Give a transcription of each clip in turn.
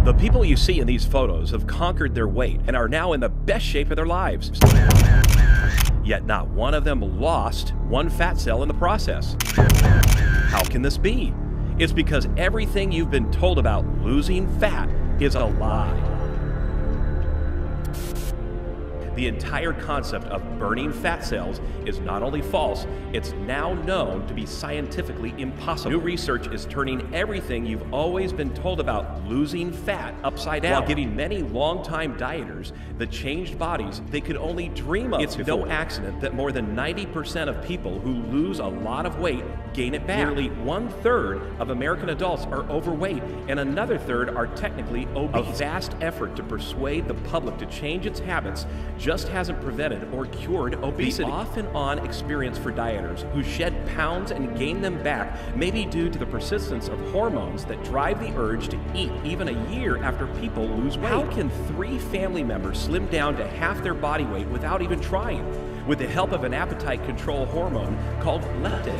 The people you see in these photos have conquered their weight and are now in the best shape of their lives. Yet not one of them lost one fat cell in the process. How can this be? It's because everything you've been told about losing fat is a lie. The entire concept of burning fat cells is not only false, it's now known to be scientifically impossible. New research is turning everything you've always been told about losing fat upside down, while giving many longtime dieters the changed bodies they could only dream of. It's no accident that more than 90% of people who lose a lot of weight gain it back. Nearly 1/3 of American adults are overweight, and another third are technically obese. A vast effort to persuade the public to change its habits just hasn't prevented or cured obesity. The off-and-on experience for dieters who shed pounds and gain them back may be due to the persistence of hormones that drive the urge to eat even a year after people lose weight. How can 3 family members slim down to half their body weight without even trying, with the help of an appetite control hormone called leptin?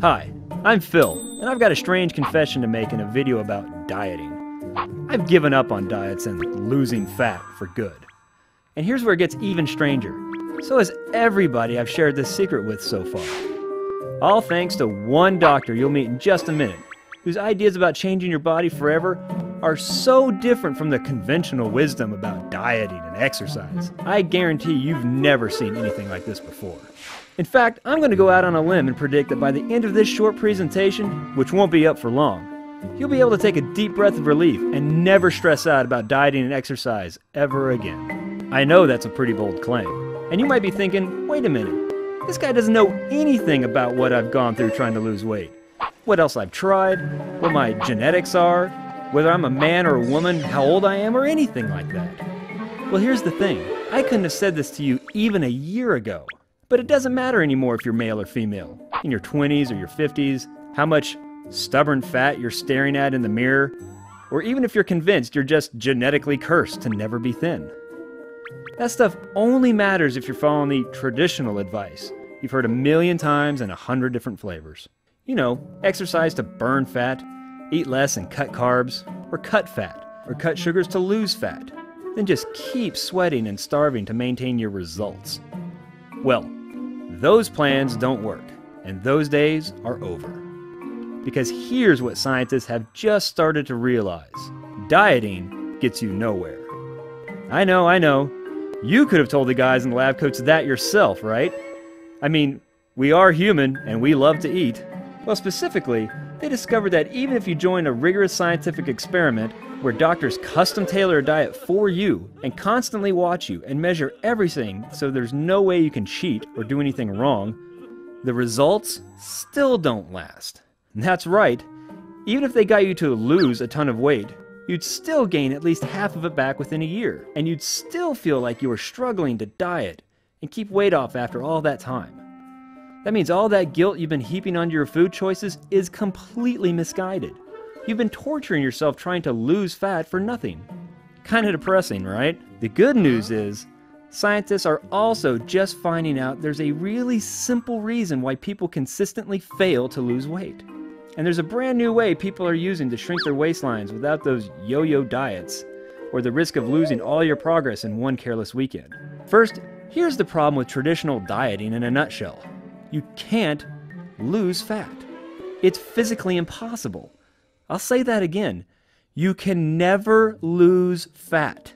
Hi, I'm Phil, and I've got a strange confession to make in a video about dieting. I've given up on diets and losing fat for good. And here's where it gets even stranger. So has everybody I've shared this secret with so far. All thanks to one doctor you'll meet in just a minute, whose ideas about changing your body forever are so different from the conventional wisdom about dieting and exercise. I guarantee you've never seen anything like this before. In fact, I'm going to go out on a limb and predict that by the end of this short presentation, which won't be up for long, you'll be able to take a deep breath of relief and never stress out about dieting and exercise ever again. I know that's a pretty bold claim, and you might be thinking, wait a minute, this guy doesn't know anything about what I've gone through trying to lose weight. What else I've tried, what my genetics are, whether I'm a man or a woman, how old I am, or anything like that. Well, here's the thing. I couldn't have said this to you even a year ago. But it doesn't matter anymore if you're male or female, in your 20s or your 50s, how much stubborn fat you're staring at in the mirror, or even if you're convinced you're just genetically cursed to never be thin. That stuff only matters if you're following the traditional advice you've heard a million times in 100 different flavors. You know, exercise to burn fat, eat less and cut carbs, or cut fat, or cut sugars to lose fat. Then just keep sweating and starving to maintain your results. Well, those plans don't work, and those days are over. Because here's what scientists have just started to realize. Dieting gets you nowhere. I know. You could have told the guys in the lab coats that yourself, right? I mean, we are human, and we love to eat. Well, specifically, they discovered that even if you join a rigorous scientific experiment where doctors custom tailor a diet for you and constantly watch you and measure everything so there's no way you can cheat or do anything wrong, the results still don't last. And that's right. Even if they got you to lose a ton of weight, you'd still gain at least half of it back within a year, and you'd still feel like you were struggling to diet and keep weight off after all that time. That means all that guilt you've been heaping onto your food choices is completely misguided. You've been torturing yourself trying to lose fat for nothing. Kind of depressing, right? The good news is, scientists are also just finding out there's a really simple reason why people consistently fail to lose weight. And there's a brand new way people are using to shrink their waistlines without those yo-yo diets, or the risk of losing all your progress in one careless weekend. First, here's the problem with traditional dieting in a nutshell. You can't lose fat. It's physically impossible. I'll say that again. You can never lose fat.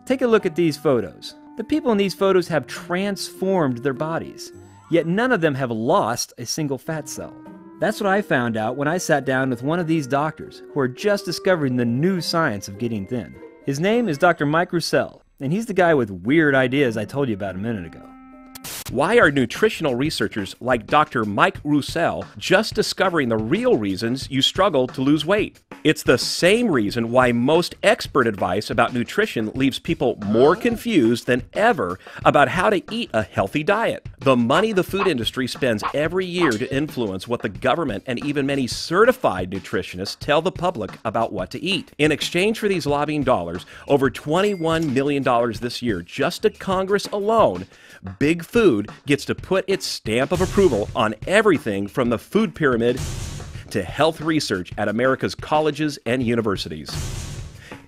Take a look at these photos. The people in these photos have transformed their bodies, yet none of them have lost a single fat cell. That's what I found out when I sat down with one of these doctors who are just discovering the new science of getting thin. His name is Dr. Mike Roussel, and he's the guy with weird ideas I told you about a minute ago. Why are nutritional researchers like Dr. Mike Roussel just discovering the real reasons you struggle to lose weight? It's the same reason why most expert advice about nutrition leaves people more confused than ever about how to eat a healthy diet. The money the food industry spends every year to influence what the government and even many certified nutritionists tell the public about what to eat. In exchange for these lobbying dollars, over $21 million this year just to Congress alone, Big Food gets to put its stamp of approval on everything from the food pyramid to health research at America's colleges and universities.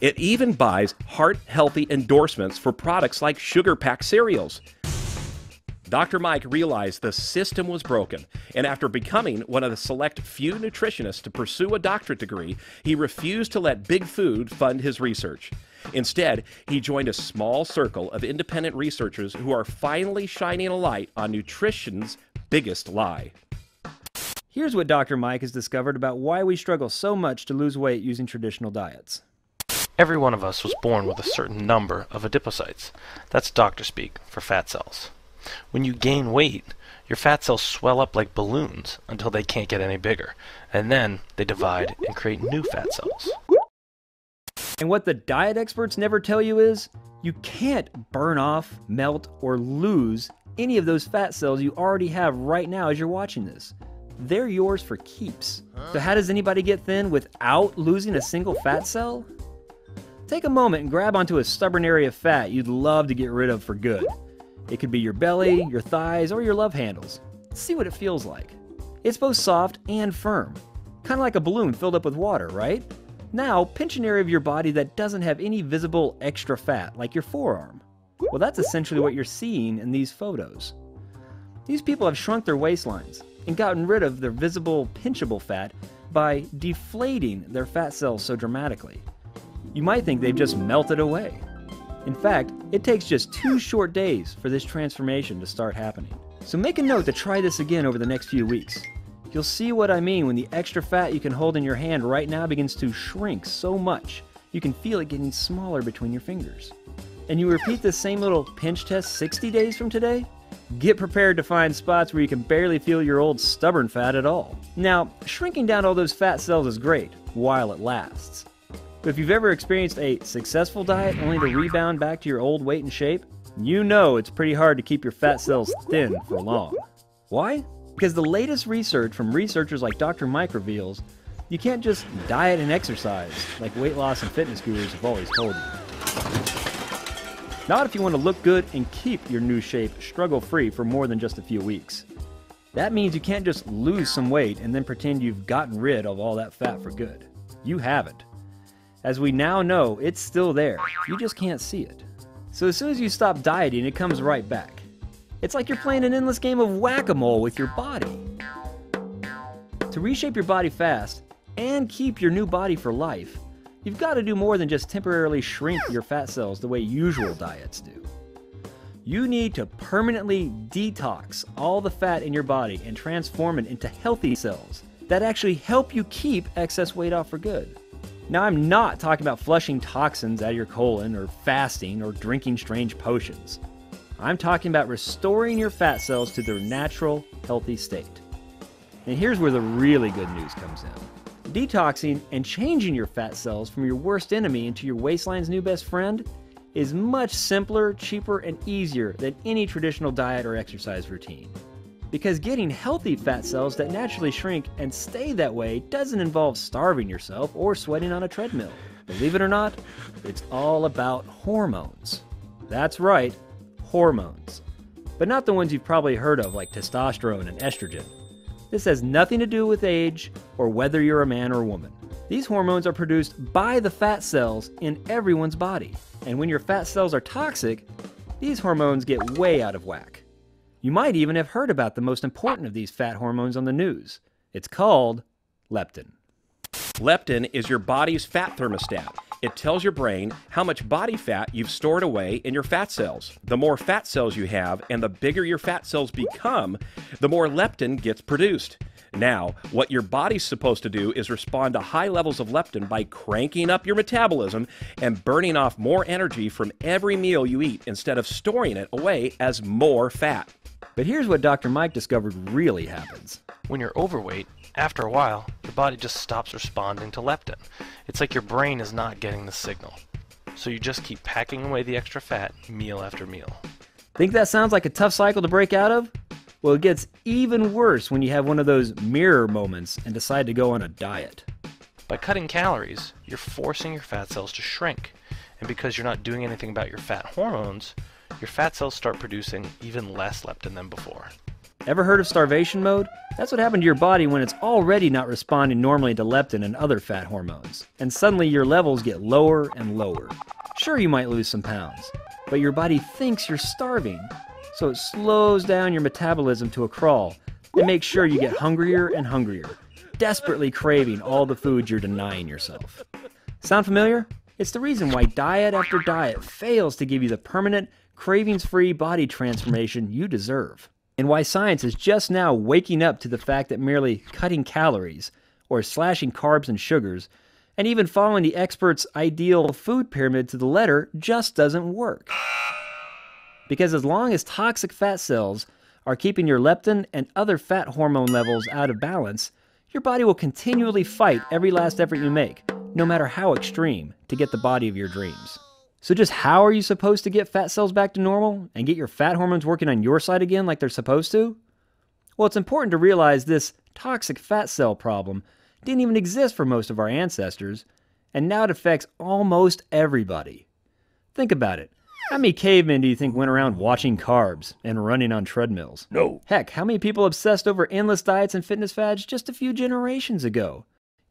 It even buys heart-healthy endorsements for products like sugar-packed cereals. Dr. Mike realized the system was broken, and after becoming one of the select few nutritionists to pursue a doctorate degree, he refused to let Big Food fund his research. Instead, he joined a small circle of independent researchers who are finally shining a light on nutrition's biggest lie. Here's what Dr. Mike has discovered about why we struggle so much to lose weight using traditional diets. Every one of us was born with a certain number of adipocytes. That's doctor speak for fat cells. When you gain weight, your fat cells swell up like balloons until they can't get any bigger, and then they divide and create new fat cells. And what the diet experts never tell you is, you can't burn off, melt, or lose any of those fat cells you already have right now as you're watching this. They're yours for keeps. So how does anybody get thin without losing a single fat cell? Take a moment and grab onto a stubborn area of fat you'd love to get rid of for good. It could be your belly, your thighs, or your love handles. See what it feels like. It's both soft and firm. Kind of like a balloon filled up with water, right? Now, pinch an area of your body that doesn't have any visible extra fat, like your forearm. Well, that's essentially what you're seeing in these photos. These people have shrunk their waistlines and gotten rid of their visible, pinchable fat by deflating their fat cells so dramatically. You might think they've just melted away. In fact, it takes just 2 short days for this transformation to start happening. So make a note to try this again over the next few weeks. You'll see what I mean when the extra fat you can hold in your hand right now begins to shrink so much you can feel it getting smaller between your fingers. And you repeat this same little pinch test 60 days from today? Get prepared to find spots where you can barely feel your old stubborn fat at all. Now, shrinking down all those fat cells is great while it lasts. But if you've ever experienced a successful diet only to rebound back to your old weight and shape, you know it's pretty hard to keep your fat cells thin for long. Why? Because the latest research from researchers like Dr. Mike reveals you can't just diet and exercise like weight loss and fitness gurus have always told you. Not if you want to look good and keep your new shape struggle-free for more than just a few weeks. That means you can't just lose some weight and then pretend you've gotten rid of all that fat for good. You haven't. As we now know, it's still there. You just can't see it. So as soon as you stop dieting, it comes right back. It's like you're playing an endless game of whack-a-mole with your body. To reshape your body fast and keep your new body for life, you've got to do more than just temporarily shrink your fat cells the way usual diets do. You need to permanently detox all the fat in your body and transform it into healthy cells that actually help you keep excess weight off for good. Now, I'm not talking about flushing toxins out of your colon or fasting or drinking strange potions. I'm talking about restoring your fat cells to their natural, healthy state. And here's where the really good news comes in. Detoxing and changing your fat cells from your worst enemy into your waistline's new best friend is much simpler, cheaper, and easier than any traditional diet or exercise routine. Because getting healthy fat cells that naturally shrink and stay that way doesn't involve starving yourself or sweating on a treadmill. Believe it or not, it's all about hormones. That's right, hormones. But not the ones you've probably heard of like testosterone and estrogen. This has nothing to do with age or whether you're a man or woman. These hormones are produced by the fat cells in everyone's body. And when your fat cells are toxic, these hormones get way out of whack. You might even have heard about the most important of these fat hormones on the news. It's called leptin. Leptin is your body's fat thermostat. It tells your brain how much body fat you've stored away in your fat cells. The more fat cells you have and the bigger your fat cells become, the more leptin gets produced. Now, what your body's supposed to do is respond to high levels of leptin by cranking up your metabolism and burning off more energy from every meal you eat instead of storing it away as more fat. But here's what Dr. Mike discovered really happens. When you're overweight, after a while, your body just stops responding to leptin. It's like your brain is not getting the signal. So you just keep packing away the extra fat meal after meal. Think that sounds like a tough cycle to break out of? Well, it gets even worse when you have one of those mirror moments and decide to go on a diet. By cutting calories, you're forcing your fat cells to shrink. And because you're not doing anything about your fat hormones, your fat cells start producing even less leptin than before. Ever heard of starvation mode? That's what happened to your body when it's already not responding normally to leptin and other fat hormones, and suddenly your levels get lower and lower. Sure, you might lose some pounds, but your body thinks you're starving, so it slows down your metabolism to a crawl and makes sure you get hungrier and hungrier, desperately craving all the food you're denying yourself. Sound familiar? It's the reason why diet after diet fails to give you the permanent, cravings-free body transformation you deserve. And why science is just now waking up to the fact that merely cutting calories, or slashing carbs and sugars, and even following the experts' ideal food pyramid to the letter just doesn't work. Because as long as toxic fat cells are keeping your leptin and other fat hormone levels out of balance, your body will continually fight every last effort you make, no matter how extreme, to get the body of your dreams. So just how are you supposed to get fat cells back to normal and get your fat hormones working on your side again like they're supposed to? Well, it's important to realize this toxic fat cell problem didn't even exist for most of our ancestors, and now it affects almost everybody. Think about it. How many cavemen do you think went around watching carbs and running on treadmills? No. Heck, how many people obsessed over endless diets and fitness fads just a few generations ago?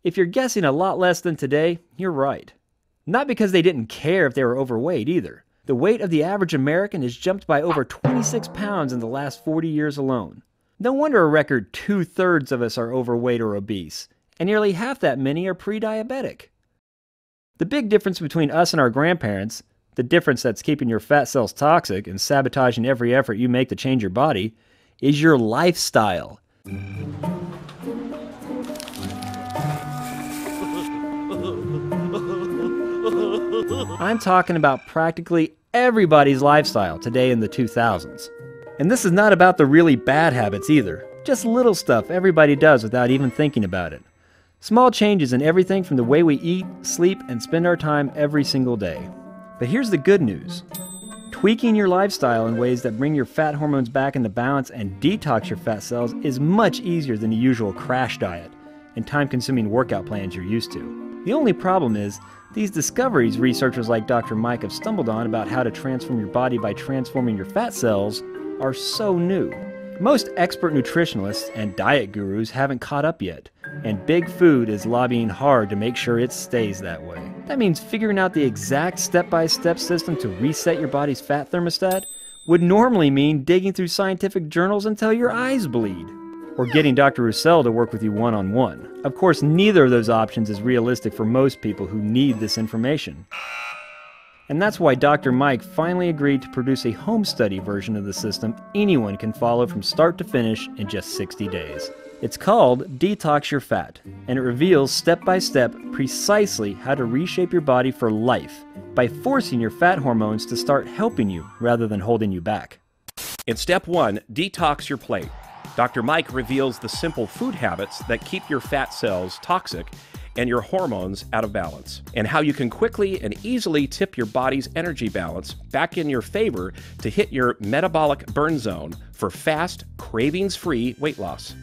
If you're guessing a lot less than today, you're right. Not because they didn't care if they were overweight either. The weight of the average American has jumped by over 26 pounds in the last 40 years alone. No wonder a record 2/3 of us are overweight or obese, and nearly half that many are pre-diabetic. The big difference between us and our grandparents, the difference that's keeping your fat cells toxic and sabotaging every effort you make to change your body, is your lifestyle. I'm talking about practically everybody's lifestyle today in the 2000s. And this is not about the really bad habits either, just little stuff everybody does without even thinking about it. Small changes in everything from the way we eat, sleep, and spend our time every single day. But here's the good news. Tweaking your lifestyle in ways that bring your fat hormones back into balance and detox your fat cells is much easier than the usual crash diet and time-consuming workout plans you're used to. The only problem is, these discoveries researchers like Dr. Mike have stumbled on about how to transform your body by transforming your fat cells are so new. Most expert nutritionists and diet gurus haven't caught up yet, and Big Food is lobbying hard to make sure it stays that way. That means figuring out the exact step-by-step system to reset your body's fat thermostat would normally mean digging through scientific journals until your eyes bleed, or getting Dr. Roussel to work with you one-on-one. Of course, neither of those options is realistic for most people who need this information. And that's why Dr. Mike finally agreed to produce a home study version of the system anyone can follow from start to finish in just 60 days. It's called Detox Your Fat, and it reveals step-by-step precisely how to reshape your body for life by forcing your fat hormones to start helping you rather than holding you back. In step 1, detox your plate. Dr. Mike reveals the simple food habits that keep your fat cells toxic and your hormones out of balance, and how you can quickly and easily tip your body's energy balance back in your favor to hit your metabolic burn zone for fast, cravings-free weight loss.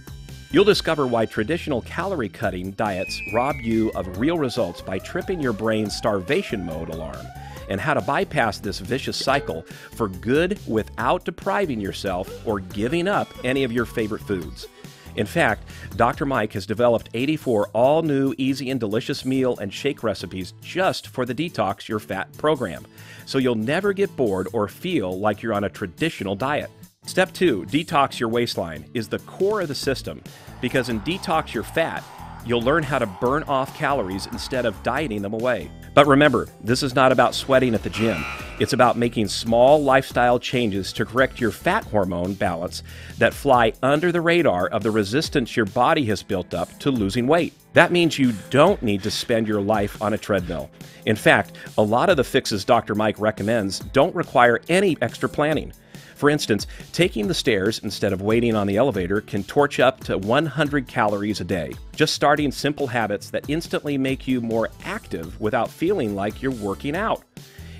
You'll discover why traditional calorie-cutting diets rob you of real results by tripping your brain's starvation mode alarm, and how to bypass this vicious cycle for good without depriving yourself or giving up any of your favorite foods. In fact, Dr. Mike has developed 84 all-new easy and delicious meal and shake recipes just for the Detox Your Fat program, so you'll never get bored or feel like you're on a traditional diet. Step 2, detox your waistline, is the core of the system, because in Detox Your Fat, you'll learn how to burn off calories instead of dieting them away. But remember, this is not about sweating at the gym. It's about making small lifestyle changes to correct your fat hormone balance that fly under the radar of the resistance your body has built up to losing weight. That means you don't need to spend your life on a treadmill. In fact, a lot of the fixes Dr. Mike recommends don't require any extra planning. For instance, taking the stairs instead of waiting on the elevator can torch up to 100 calories a day. Just starting simple habits that instantly make you more active without feeling like you're working out.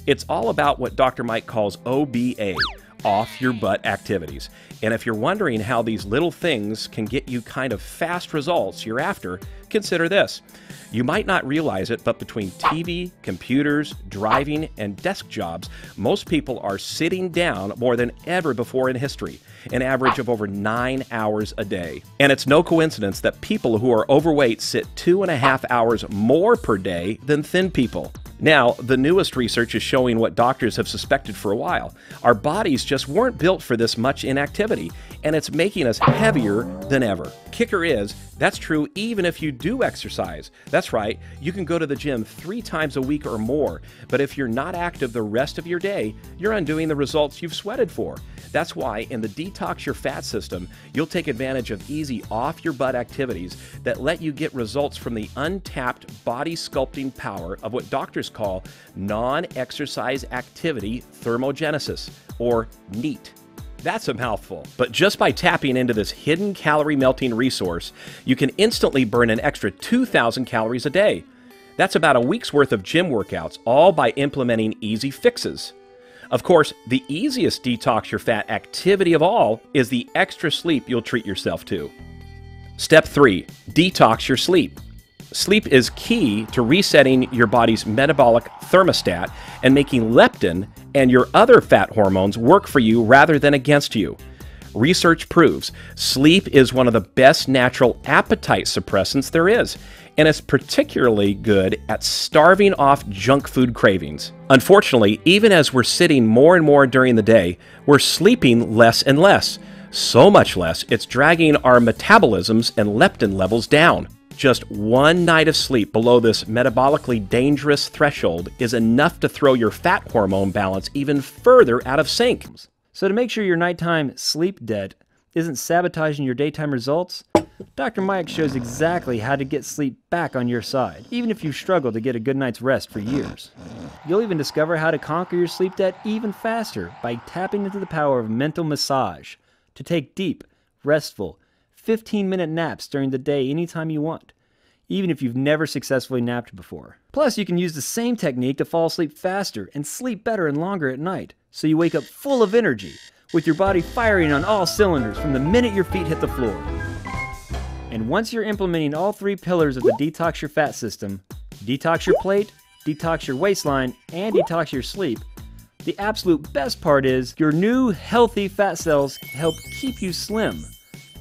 It's all about what Dr. Mike calls OBA, off your butt activities. And if you're wondering how these little things can get you kind of fast results you're after, consider this. You might not realize it, but between TV, computers, driving, and desk jobs, most people are sitting down more than ever before in history, an average of over 9 hours a day. And it's no coincidence that people who are overweight sit 2.5 hours more per day than thin people. Now, the newest research is showing what doctors have suspected for a while. Our bodies just weren't built for this much inactivity, and it's making us heavier than ever. Kicker is, that's true even if you do exercise. That's right, you can go to the gym 3 times a week or more, but if you're not active the rest of your day, you're undoing the results you've sweated for. That's why in the Detox Your Fat system, you'll take advantage of easy off-your-butt activities that let you get results from the untapped body sculpting power of what doctors call non-exercise activity thermogenesis, or NEAT. That's a mouthful. But just by tapping into this hidden calorie melting resource, you can instantly burn an extra 2,000 calories a day. That's about a week's worth of gym workouts, all by implementing easy fixes. Of course, the easiest Detox Your Fat activity of all is the extra sleep you'll treat yourself to. Step 3. Detox your sleep. Sleep is key to resetting your body's metabolic thermostat and making leptin and your other fat hormones work for you rather than against you. Research proves sleep is one of the best natural appetite suppressants there is, and it's particularly good at starving off junk food cravings. Unfortunately, even as we're sitting more and more during the day, we're sleeping less and less. So much less, it's dragging our metabolisms and leptin levels down. Just one night of sleep below this metabolically dangerous threshold is enough to throw your fat hormone balance even further out of sync. So to make sure your nighttime sleep debt isn't sabotaging your daytime results, Dr. Mike shows exactly how to get sleep back on your side, even if you've struggled to get a good night's rest for years. You'll even discover how to conquer your sleep debt even faster by tapping into the power of mental massage to take deep, restful, 15-minute naps during the day anytime you want, even if you've never successfully napped before. Plus, you can use the same technique to fall asleep faster and sleep better and longer at night, so you wake up full of energy, with your body firing on all cylinders from the minute your feet hit the floor. And once you're implementing all 3 pillars of the Detox Your Fat system, detox your plate, detox your waistline, and detox your sleep, the absolute best part is your new healthy fat cells help keep you slim,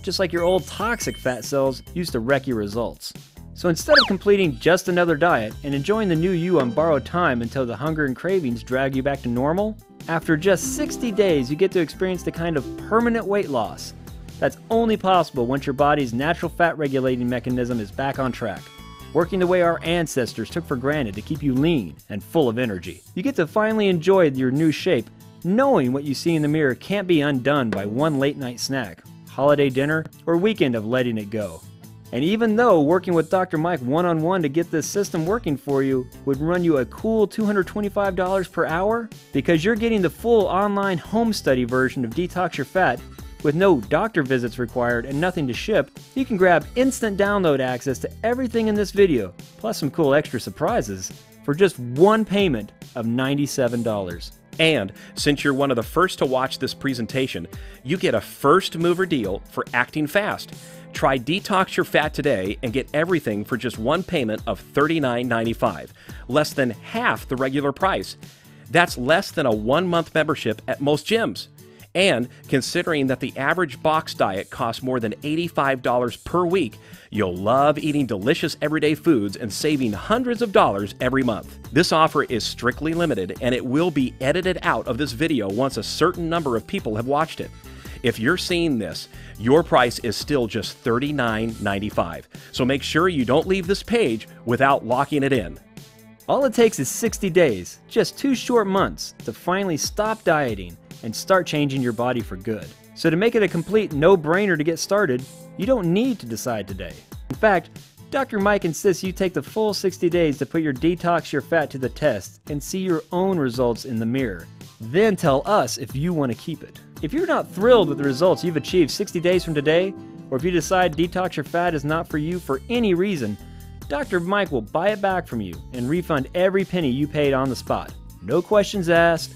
just like your old toxic fat cells used to wreck your results. So instead of completing just another diet and enjoying the new you on borrowed time until the hunger and cravings drag you back to normal, after just 60 days you get to experience the kind of permanent weight loss that's only possible once your body's natural fat regulating mechanism is back on track, working the way our ancestors took for granted to keep you lean and full of energy. You get to finally enjoy your new shape, knowing what you see in the mirror can't be undone by one late night snack, holiday dinner, or weekend of letting it go. And even though working with Dr. Mike one-on-one to get this system working for you would run you a cool $225 per hour, because you're getting the full online home study version of Detox Your Fat with no doctor visits required and nothing to ship, you can grab instant download access to everything in this video, plus some cool extra surprises, for just one payment of $97. And since you're one of the first to watch this presentation, you get a first mover deal for acting fast. Try Detox Your Fat today and get everything for just one payment of $39.95, less than half the regular price. That's less than a 1-month membership at most gyms. And considering that the average box diet costs more than $85 per week, you'll love eating delicious everyday foods and saving hundreds of dollars every month. This offer is strictly limited, and it will be edited out of this video once a certain number of people have watched it. If you're seeing this, your price is still just $39.95. So make sure you don't leave this page without locking it in. All it takes is 60 days, just 2 short months, to finally stop dieting and start changing your body for good. So to make it a complete no-brainer to get started, you don't need to decide today. In fact, Dr. Mike insists you take the full 60 days to put your Detox Your Fat to the test and see your own results in the mirror. Then tell us if you want to keep it. If you're not thrilled with the results you've achieved 60 days from today, or if you decide Detox Your Fat is not for you for any reason, Dr. Mike will buy it back from you and refund every penny you paid on the spot. No questions asked,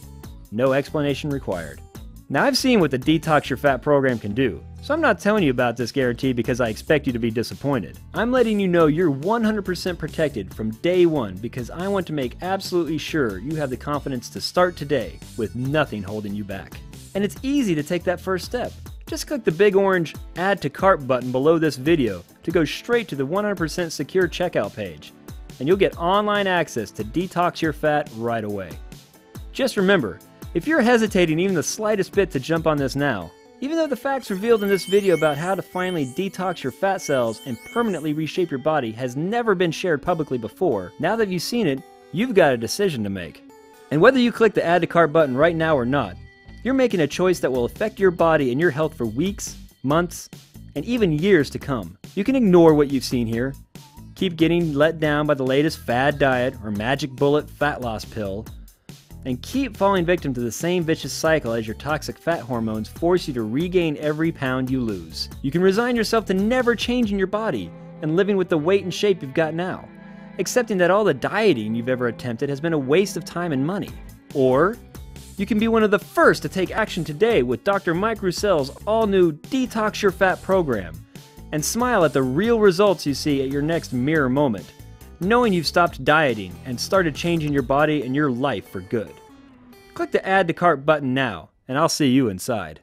no explanation required. Now I've seen what the Detox Your Fat program can do, so I'm not telling you about this guarantee because I expect you to be disappointed. I'm letting you know you're 100% protected from day one because I want to make absolutely sure you have the confidence to start today with nothing holding you back. And it's easy to take that first step. Just click the big orange Add to Cart button below this video to go straight to the 100% secure checkout page, and you'll get online access to Detox Your Fat right away. Just remember, if you're hesitating even the slightest bit to jump on this now, even though the facts revealed in this video about how to finally detox your fat cells and permanently reshape your body has never been shared publicly before, now that you've seen it, you've got a decision to make. And whether you click the Add to Cart button right now or not, you're making a choice that will affect your body and your health for weeks, months, and even years to come. You can ignore what you've seen here, keep getting let down by the latest fad diet or magic bullet fat loss pill, and keep falling victim to the same vicious cycle as your toxic fat hormones force you to regain every pound you lose. You can resign yourself to never changing your body and living with the weight and shape you've got now, accepting that all the dieting you've ever attempted has been a waste of time and money. Or you can be one of the first to take action today with Dr. Mike Roussell's all-new Detox Your Fat program and smile at the real results you see at your next mirror moment, knowing you've stopped dieting and started changing your body and your life for good. Click the Add to Cart button now, and I'll see you inside.